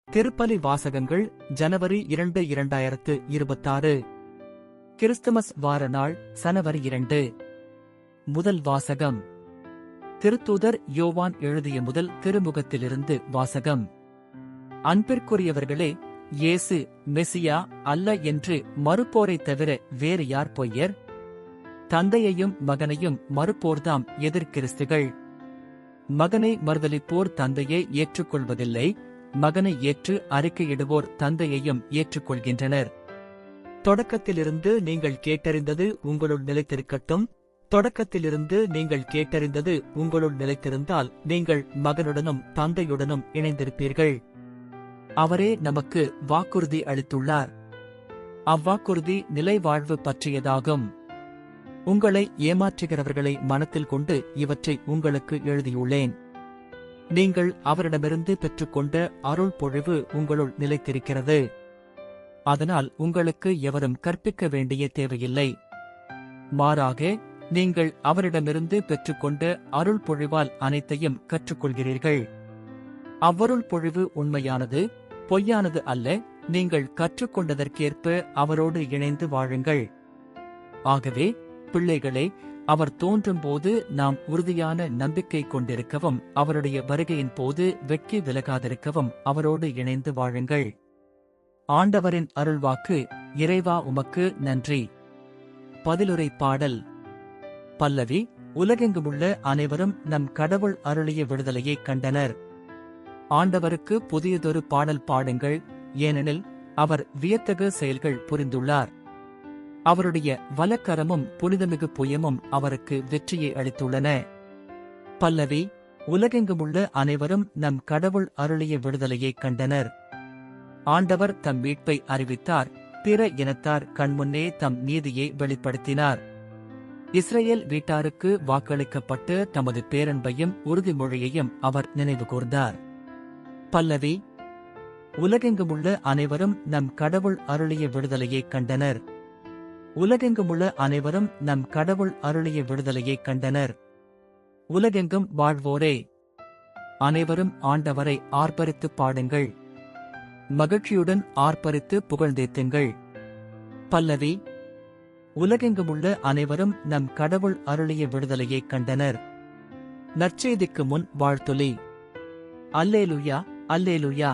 திருப்பலி வாசகங்கள் ஜனவரி 2 2026. கிறிஸ்துமஸ் வார நாள் சனவரி 2. முதல் வாசகம் திருத்தூதர் யோவான் எழுதிய முதல் திருமுகத்திலிருந்து வாசகம். அன்பிற்குரியவர்களே, இயேசு மெசியா அல்ல என்று மறுப்போரைத் தவிர வேறு யார் பொய்யர்? தந்தையையும் மகனையும் மறுப்போர்தாம் எதிர்கிறிஸ்துகள். மகனை மறுதலிப்போர் தந்தையை ஏற்றுக்கொள்வதில்லை, மகனை ஏற்று அறிக்கையிடுவோர் தந்தையையும் ஏற்றுக்கொள்கின்றனர். தொடக்கத்திலிருந்து நீங்கள் கேட்டறிந்தது உங்களுள் நிலைத்திருக்கட்டும். தொடக்கத்திலிருந்து நீங்கள் கேட்டறிந்தது உங்களுள் நிலைத்திருந்தால் நீங்கள் மகனுடனும் தந்தையுடனும் இணைந்திருப்பீர்கள். அவரே நமக்கு வாக்குறுதி அளித்துள்ளார். அவ்வாக்குறுதி நிலைவாழ்வு பற்றியதாகும். உங்களை ஏமாற்றுகிறவர்களை மனத்தில் கொண்டு இவற்றை உங்களுக்கு எழுதியுள்ளேன். நீங்கள் அவரிடமிருந்து பெற்றுக்கொண்ட அருள் பொழிவு உங்களுள் நிலைத்திருக்கிறது. அதனால் உங்களுக்கு எவரும் கற்பிக்க வேண்டிய தேவையில்லை. மாறாக நீங்கள் அவரிடமிருந்து பெற்றுக்கொண்ட அருள் பொழிவால் அனைத்தையும் கற்றுக்கொள்கிறீர்கள். அவ்வருள் பொழிவு உண்மையானது, பொய்யானது அல்ல. நீங்கள் கற்றுக்கொண்டதற்கேற்ப அவரோடு இணைந்து வாழுங்கள். ஆகவே பிள்ளைகளே, அவர் தோன்றும்போது நாம் உறுதியான நம்பிக்கை கொண்டிருக்கவும் அவருடைய வருகையின் போது வெட்கி விலகாதிருக்கவும் அவரோடு இணைந்து வாழுங்கள். ஆண்டவரின் அருள்வாக்கு. இறைவா, உமக்கு நன்றி. பதிலுரை பாடல். பல்லவி. உலகெங்குமுள்ள அனைவரும் நம் கடவுள் அருளிய விடுதலையைக் கண்டனர். ஆண்டவருக்கு புதியதொரு பாடல் பாடுங்கள், ஏனெனில் அவர் வியத்தகு செயல்கள் புரிந்துள்ளார். அவருடைய வலக்கரமும் புனிதமிகு புயமும் அவருக்கு வெற்றியை அளித்துள்ளன. பல்லவி. உலகெங்குமுள்ள அனைவரும் நம் கடவுள் அருளிய விடுதலையைக் கண்டனர். ஆண்டவர் தம் மீட்பை அறிவித்தார், பிற இனத்தார் கண்முன்னே தம் நீதியை வெளிப்படுத்தினார். இஸ்ரேல் வீட்டாருக்கு வாக்களிக்கப்பட்டு தமது பேரன்பையும் உறுதிமொழியையும் அவர் நினைவு கூர்ந்தார். பல்லவி. உலகெங்குமுள்ள அனைவரும் நம் கடவுள் அருளிய விடுதலையைக் கண்டனர். உலகெங்குமுள்ள அனைவரும் நம் கடவுள் அருளிய விடுதலையைக் கண்டனர். உலகெங்கும் வாழ்வோரே, அனைவரும் ஆண்டவரை ஆர்ப்பரித்து பாடுங்கள். மகிழ்ச்சியுடன் ஆர்ப்பரித்து புகழ்ந்தேத்துங்கள். பல்லவி. உலகெங்குமுள்ள அனைவரும் நம் கடவுள் அருளிய விடுதலையைக் கண்டனர். நற்செய்திக்கு முன் வாழ்த்துலி. அல்லேலுயா, அல்லேலுயா.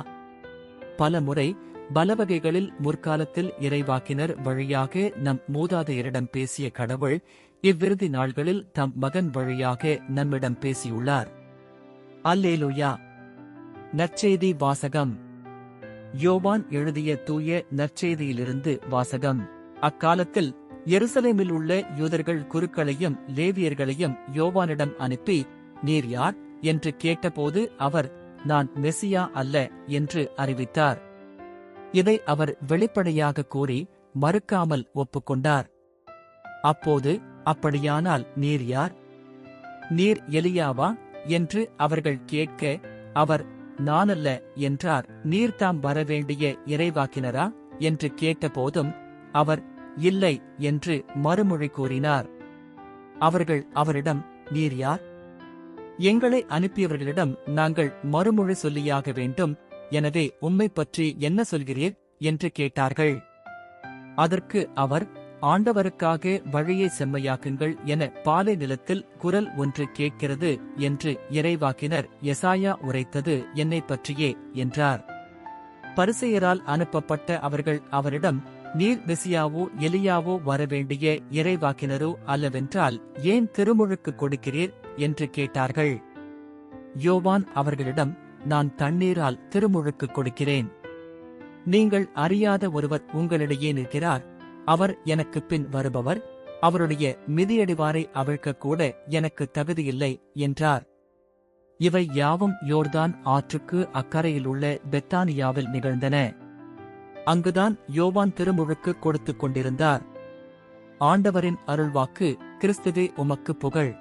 பலமுறை பலவகைகளில் முற்காலத்தில் இறைவாக்கினர் வழியாக நம் மூதாதையரிடம் பேசிய கடவுள் இவ்விறுதி நாள்களில் தம் மகன் வழியாக நம்மிடம் பேசியுள்ளார். அல்லேலுயா. நற்செய்தி வாசகம். யோவான் எழுதிய தூய நற்செய்தியிலிருந்து வாசகம். அக்காலத்தில் எருசலேமில் உள்ள யூதர்கள் குருக்களையும் லேவியர்களையும் யோவானிடம் அனுப்பி, நீர் யார் என்று கேட்டபோது அவர், நான் மெசியா அல்ல என்று அறிவித்தார். இதை அவர் வெளிப்படையாக கூறி மறுக்காமல் ஒப்புக்கொண்டார். அப்போது, அப்படியானால் நீர் யார்? நீர் எலியாவா என்று அவர்கள் கேட்க, அவர், நானல்ல என்றார். நீர் தாம் வரவேண்டிய இறைவாக்கினரா என்று கேட்டபோதும் அவர், இல்லை என்று மறுமொழி கூறினார். அவர்கள் அவரிடம், நீர் யார்? எங்களை அனுப்பியவர்களிடம் நாங்கள் மறுமொழி சொல்லியாக வேண்டும். எனவே உம்மை பற்றி என்ன சொல்கிறீர் என்று கேட்டார்கள். அதற்கு அவர், ஆண்டவருக்காக வழியை செம்மையாக்குங்கள் என பாலை நிலத்தில் குரல் ஒன்று கேட்கிறது என்று இறைவாக்கினர் எசாயா உரைத்தது என்னை பற்றியே என்றார். பரிசேயரால் அனுப்பப்பட்ட அவர்கள் அவரிடம், நீர் மெசியாவோ எலியாவோ வரவேண்டிய இறைவாக்கினரோ அல்லவென்றால் ஏன் திருமுழுக்கு கொடுக்கிறீர் என்று கேட்டார்கள். யோவான் அவர்களிடம், நான் தண்ணீரால் திருமுழுக்கு கொடுக்கிறேன். நீங்கள் அறியாத ஒருவர் உங்களிடையே நிற்கிறார். அவர் எனக்கு பின் வருபவர். அவருடைய மிதியடிவாரை அவிழ்க்கக்கூட எனக்கு தகுதியில்லை என்றார். இவை யாவும் யோர்தான் ஆற்றுக்கு அக்கறையிலுள்ள பெத்தானியாவில் நிகழ்ந்தன. அங்குதான் யோவான் திருமுழுக்கு கொடுத்துக் கொண்டிருந்தார். ஆண்டவரின் அருள்வாக்கு. கிறிஸ்துவே, உமக்கு புகழ்.